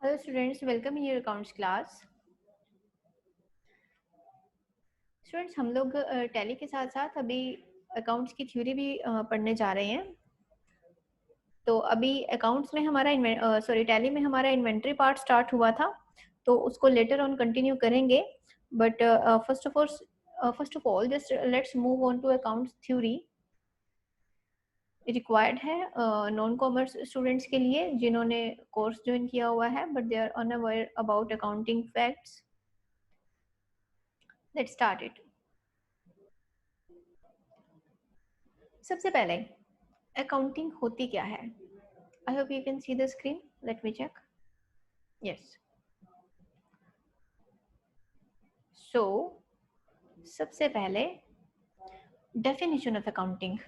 Hello students, welcome in your accounts class. Students, हम लोग tally के साथ साथ अभी अकाउंट्स की थ्योरी भी पढ़ने जा रहे हैं। तो अभी अकाउंट्स में हमारा टैली में हमारा इन्वेंट्री पार्ट स्टार्ट हुआ था, तो उसको लेटर ऑन कंटिन्यू करेंगे। But first of all just let's move on to accounts theory. Required है नॉन कॉमर्स स्टूडेंट्स के लिए जिन्होंने कोर्स ज्वाइन किया हुआ है but they are unaware about accounting facts. Let's start it. सबसे पहले अकाउंटिंग होती क्या है? I hope you can see the screen. Let me check. Yes. So सबसे पहले definition of accounting.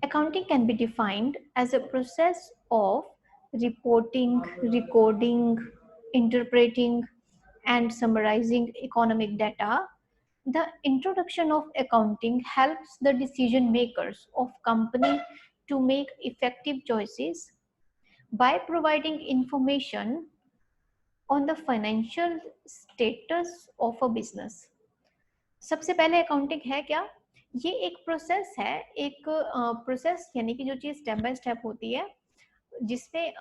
Accounting can be defined as a process of reporting, recording, interpreting, and summarizing economic data. The introduction of accounting helps the decision makers of company to make effective choices by providing information on the financial status of a business. सबसे पहले accounting है क्या? ये एक process है, एक process यानी कि जो चीज स्टेप बाय स्टेप होती है जिसमें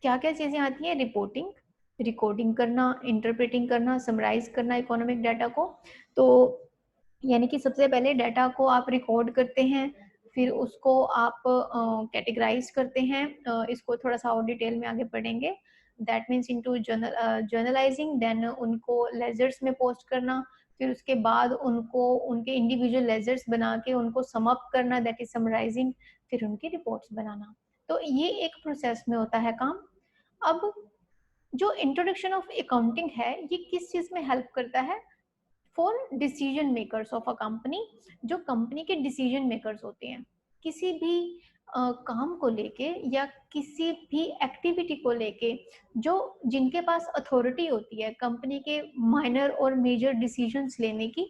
क्या क्या चीजें आती हैं? रिपोर्टिंग, रिकॉर्डिंग करना, इंटरप्रेटिंग करना, समराइज करना इकोनॉमिक डाटा को। तो यानी कि सबसे पहले डाटा को आप रिकॉर्ड करते हैं, फिर उसको आप कैटेगराइज करते हैं। इसको थोड़ा सा और डिटेल में आगे पढ़ेंगे। That means into journalising, then उनको लेजर्स में पोस्ट करना, फिर उसके बाद उनको उनके इंडिविजुअल लेजर्स बना के उनको सम अप करना, दैट इज समराइजिंग, फिर उनकी रिपोर्ट्स बनाना। तो ये एक प्रोसेस में होता है काम। अब जो इंट्रोडक्शन ऑफ अकाउंटिंग है ये किस चीज में हेल्प करता है? For decision makers of a company. जो कंपनी के डिसीजन मेकर्स होते हैं किसी भी काम को लेके या किसी भी एक्टिविटी को लेके, जो जिनके पास अथॉरिटी होती है कंपनी के माइनर और मेजर डिसीजंस लेने की,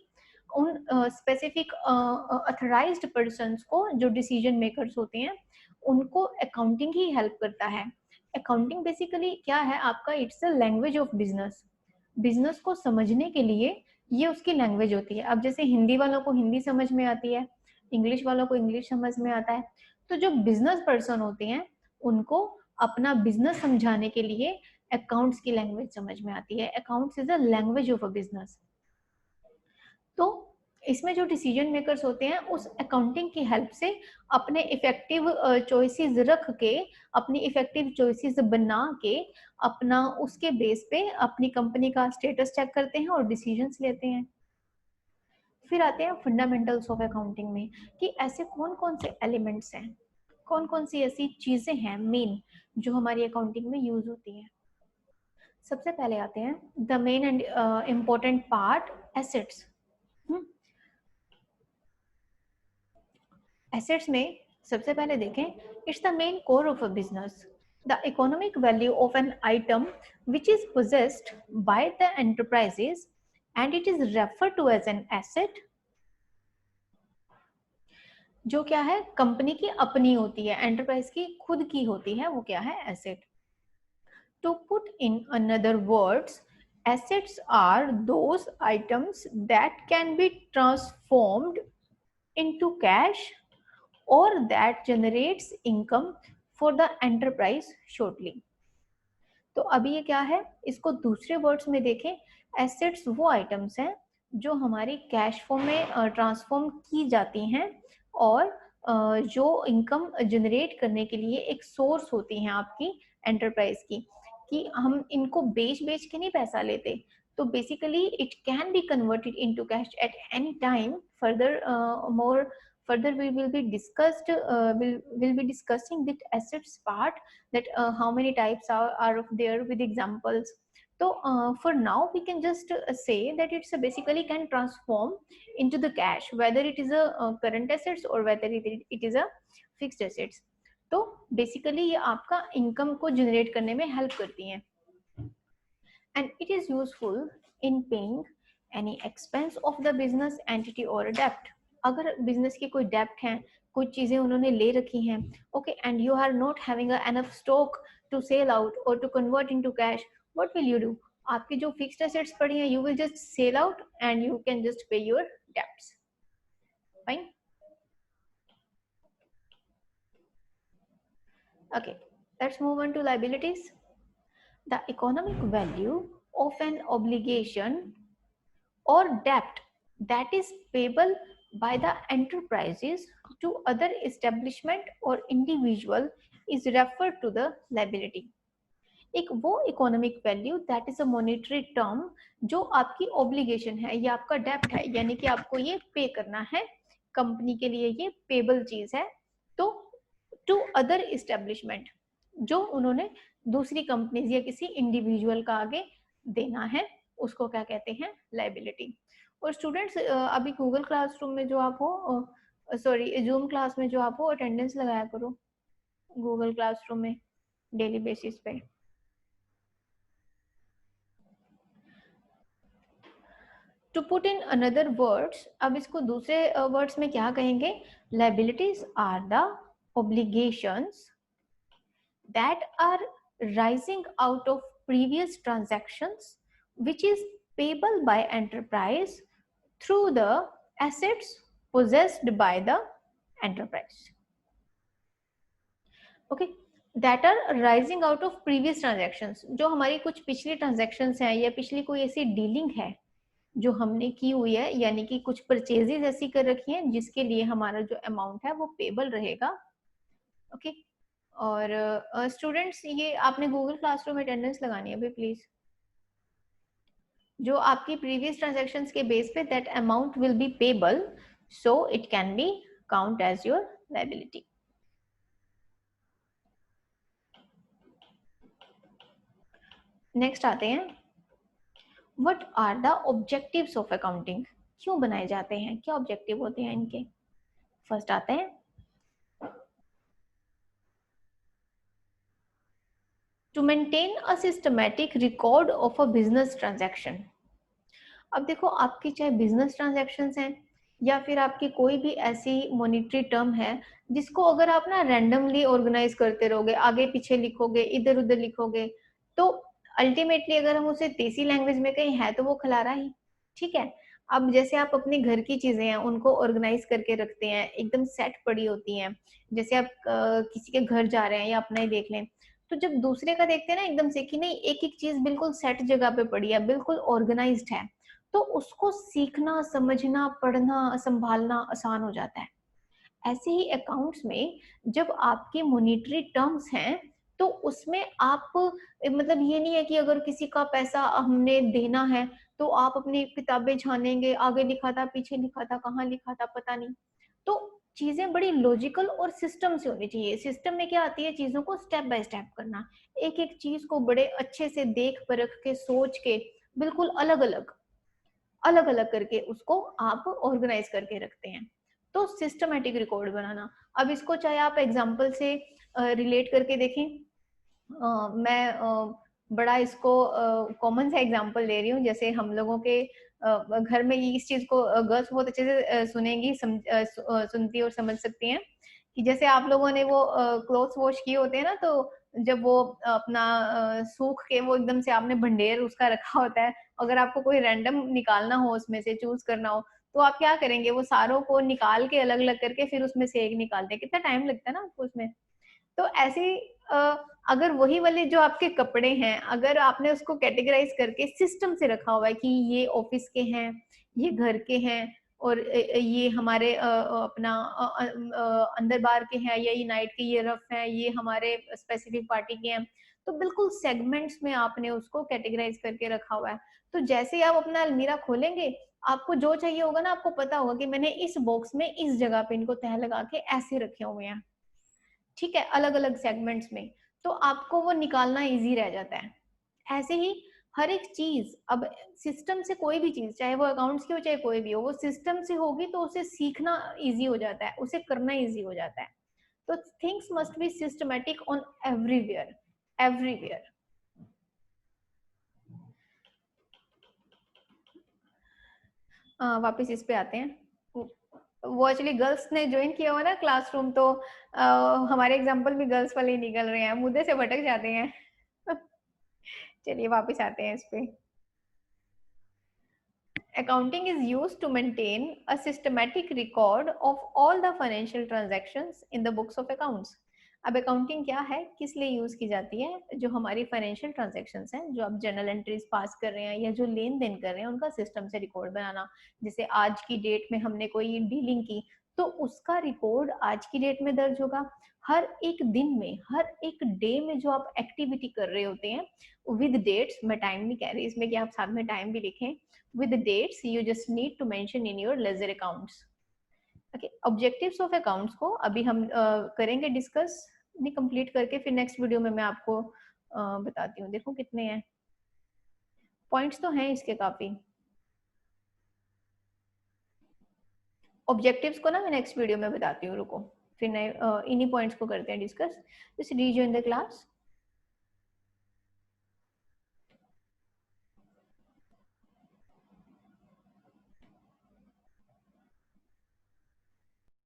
उन स्पेसिफिक अथोराइज्ड पर्सन्स को जो डिसीजन मेकर्स होते हैं उनको अकाउंटिंग ही हेल्प करता है। अकाउंटिंग बेसिकली क्या है आपका? It's a language of business. Business को समझने के लिए ये उसकी लैंग्वेज होती है। अब जैसे हिंदी वालों को हिंदी समझ में आती है, इंग्लिश वालों को इंग्लिश समझ में आता है, तो जो बिजनेस पर्सन होते हैं उनको अपना बिजनेस समझाने के लिए अकाउंट्स की लैंग्वेज समझ में आती है। Accounts is a language of a business. तो इसमें जो डिसीजन मेकर्स होते हैं उस अकाउंटिंग की हेल्प से अपने इफेक्टिव चॉइसेस रख के, अपनी इफेक्टिव चॉइसेस बना के, अपना उसके बेस पे अपनी कंपनी का स्टेटस चेक करते हैं और डिसीजंस लेते हैं। फिर आते हैं फंडामेंटल्स ऑफ अकाउंटिंग में कि ऐसे कौन कौन से एलिमेंट्स हैं, कौन कौन सी ऐसी चीजें हैं मेन जो हमारी अकाउंटिंग में यूज होती हैं। सबसे पहले आते हैं the main and important part, assets. Assets में सबसे पहले देखें, it's the main core of a business, the economic value of an item which is possessed by the enterprises and it is referred to as an asset। जो क्या है? Company की अपनी होती है, एंटरप्राइज की खुद की होती है, वो क्या है? Asset. To put in another words, assets are those items that can be transformed into cash or that generates income for the enterprise shortly। तो अभी ये क्या है? इसको दूसरे वर्ड्स में देखें, एसेट्स वो आइटम्स हैं जो हमारी कैश फॉर्म में ट्रांसफॉर्म की जाती हैं और जो इनकम जनरेट करने के लिए एक सोर्स होती हैं आपकी एंटरप्राइज की, कि हम इनको बेच बेच के नहीं पैसा लेते। तो basically it can be converted into cash at any time. Further more further we will be discussed will be discussing the assets part, that how many types are of there with examples. So for now we can just say that it's a basically can transform into the cash, whether it is a current assets or whether it is a fixed assets। तो basically ये आपका income को generate करने में help करती हैं। And it is useful in paying any expense of the business entity और डेप्ट। अगर बिजनेस की कोई डेप्ट है कुछ चीजें उन्होंने ले रखी हैं, okay, and you are not having enough stock to sell out और to convert into cash, what will you do? आपकी जो फिक्स्ड एसेट्स पड़ी हैं, you will just sell out and you can just pay your debts, fine. Okay, let's move on to liabilities. The economic value of an obligation or debt that is payable by the enterprises to other establishment or individual is referred to the liability. एक वो economic value that is a monetary term जो आपकी obligation है या आपका डेप्ट है, यानी कि आपको ये पे करना है, कंपनी के लिए ये पेबल चीज है, तो टू अदर इस्टेब्लिशमेंट जो उन्होंने दूसरी कंपनीज या किसी इंडिविजुअल का आगे देना है, उसको क्या कहते हैं? लाइबिलिटी। और स्टूडेंट्स अभी गूगल क्लासरूम में जो आप हो, सॉरी जूम क्लास में जो आप हो, अटेंडेंस लगाया करो गूगल क्लासरूम में डेली बेसिस पे। To put in another words, अब इसको दूसरे वर्ड्स में क्या कहेंगे? Liabilities are the obligations that are rising out of previous transactions which is payable by enterprise through the assets possessed by the enterprise. Okay, that are rising out of previous transactions, जो हमारी कुछ पिछली transactions हैं या पिछली कोई ऐसी dealing है जो हमने की हुई है, यानी कि कुछ परचेजेस ऐसी कर रखी हैं जिसके लिए हमारा जो अमाउंट है वो पेबल रहेगा। ओके, और स्टूडेंट्स ये आपने गूगल क्लासरूम में अटेंडेंस लगानी है अभी प्लीज, जो आपकी प्रीवियस ट्रांजैक्शंस के बेस पे that amount will be payable, so it can be count as your liability. Next आते हैं, what are the objectives of accounting? क्यों बनाए जाते हैं, क्या ऑब्जेक्टिव होते हैं इनके? फर्स्ट आते हैं to maintain a systematic record of a business transaction. अब देखो, आपकी चाहे बिजनेस ट्रांजैक्शंस हैं या फिर आपकी कोई भी ऐसी मॉनिटरी टर्म है जिसको अगर आप ना रैंडमली ऑर्गेनाइज करते रहोगे, आगे पीछे लिखोगे, इधर उधर लिखोगे, तो अल्टीमेटली अगर हम उसे देसी लैंग्वेज में कहीं है तो वो खलारा ही, ठीक है। अब जैसे आप अपने घर की चीजें हैं उनको ऑर्गेनाइज करके रखते हैं, एकदम सेट पड़ी होती हैं, जैसे आप किसी के घर जा रहे हैं या अपना ही देख लें, तो जब दूसरे का देखते हैं ना एकदम से कि नहीं एक एक चीज बिल्कुल सेट जगह पे पड़ी है, बिल्कुल ऑर्गेनाइज्ड है, तो उसको सीखना, समझना, पढ़ना, संभालना आसान हो जाता है। ऐसे ही अकाउंट्स में जब आपके मॉनिटरी टर्म्स हैं तो उसमें आप मतलब ये नहीं है कि अगर किसी का पैसा हमने देना है तो आप अपनी किताबें छानेंगे, आगे लिखा था, पीछे लिखा था, कहाँ लिखा था पता नहीं। तो चीजें बड़ी लॉजिकल और सिस्टम से होनी चाहिए। सिस्टम में क्या आती है? चीजों को स्टेप बाय स्टेप करना, एक एक चीज को बड़े अच्छे से देख परख के सोच के बिल्कुल अलग अलग अलग अलग करके उसको आप ऑर्गेनाइज करके रखते हैं, तो सिस्टमेटिक रिकॉर्ड बनाना। अब इसको चाहे आप एग्जांपल से रिलेट करके देखें, मैं बड़ा इसको कॉमन सा एग्जांपल दे रही हूँ, जैसे हम लोगों के घर में इस चीज को गर्ल्स बहुत अच्छे से सुनेंगी, सुनती और समझ सकती हैं कि जैसे आप लोगों ने वो क्लोथ्स वॉश किए होते हैं ना, तो जब वो अपना सूख के वो एकदम से आपने भंडेर उसका रखा होता है, अगर आपको कोई रैंडम निकालना हो, उसमें से चूज करना हो, तो आप क्या करेंगे? वो सारों को निकाल के अलग अलग करके फिर उसमें से एक निकालते हैं, कितना टाइम लगता है ना आपको उसमें। तो ऐसे ही अगर वही वाले जो आपके कपड़े हैं, अगर आपने उसको कैटेगराइज करके सिस्टम से रखा हुआ है कि ये ऑफिस के हैं, ये घर के हैं, और ये हमारे अपना अंदर बार के हैं, या ये नाइट के ये रफ हैं, ये हमारे स्पेसिफिक पार्टी के हैं, तो बिल्कुल सेगमेंट्स में आपने उसको कैटेगराइज करके रखा हुआ है। तो जैसे ही आप अपना अलमीरा खोलेंगे, आपको जो चाहिए होगा ना, आपको पता होगा कि मैंने इस बॉक्स में इस जगह पे इनको तह लगा के ऐसे रखे हुए हैं, ठीक है, अलग अलग सेगमेंट्स में, तो आपको वो निकालना इजी रह जाता है। ऐसे ही हर एक चीज, अब सिस्टम से कोई भी चीज, चाहे वो अकाउंट्स की हो चाहे कोई भी हो, वो सिस्टम से होगी तो उसे सीखना इजी हो जाता है, उसे करना इजी हो जाता है। तो things must be systematic on everywhere, everywhere. वापिस इस पे आते हैं। वो एक्चुअली गर्ल्स ने ज्वाइन किया हुआ ना क्लासरूम, तो हमारे एग्जाम्पल भी गर्ल्स वाले ही निकल रहे हैं, मुद्दे से भटक जाते हैं। चलिए वापस आते हैं इस पे। Accounting is used to maintain a systematic record of all the financial transactions in the books of accounts. अब अकाउंटिंग क्या है, किस लिए यूज की जाती है? जो हमारी फाइनेंशियल ट्रांजैक्शंस हैं, जो आप जर्नल एंट्रीज पास कर रहे हैं या जो लेन देन कर रहे हैं, उनका सिस्टम से रिकॉर्ड बनाना। जैसे आज की डेट में हमने कोई डीलिंग की, तो उसका रिकॉर्ड आज की डेट में दर्ज होगा। हर एक दिन में, हर एक डे में जो आप एक्टिविटी कर रहे होते हैं विद डेट्स, मैं टाइम नहीं कह रही इसमें कि आप साथ में टाइम भी लिखें, with the dates you just need to mention in your ledger accounts. Okay, objectives of accounts को अभी हम करेंगे डिस्कस, नहीं कंप्लीट करके फिर नेक्स्ट वीडियो में मैं आपको बताती हूँ। देखो कितने हैं पॉइंट्स, तो हैं इसके काफी। ऑब्जेक्टिव्स को ना मैं नेक्स्ट वीडियो में बताती हूँ, रुको, फिर इन्हीं पॉइंट्स को करते हैं डिस्कस। जैसे रीजन इन द क्लास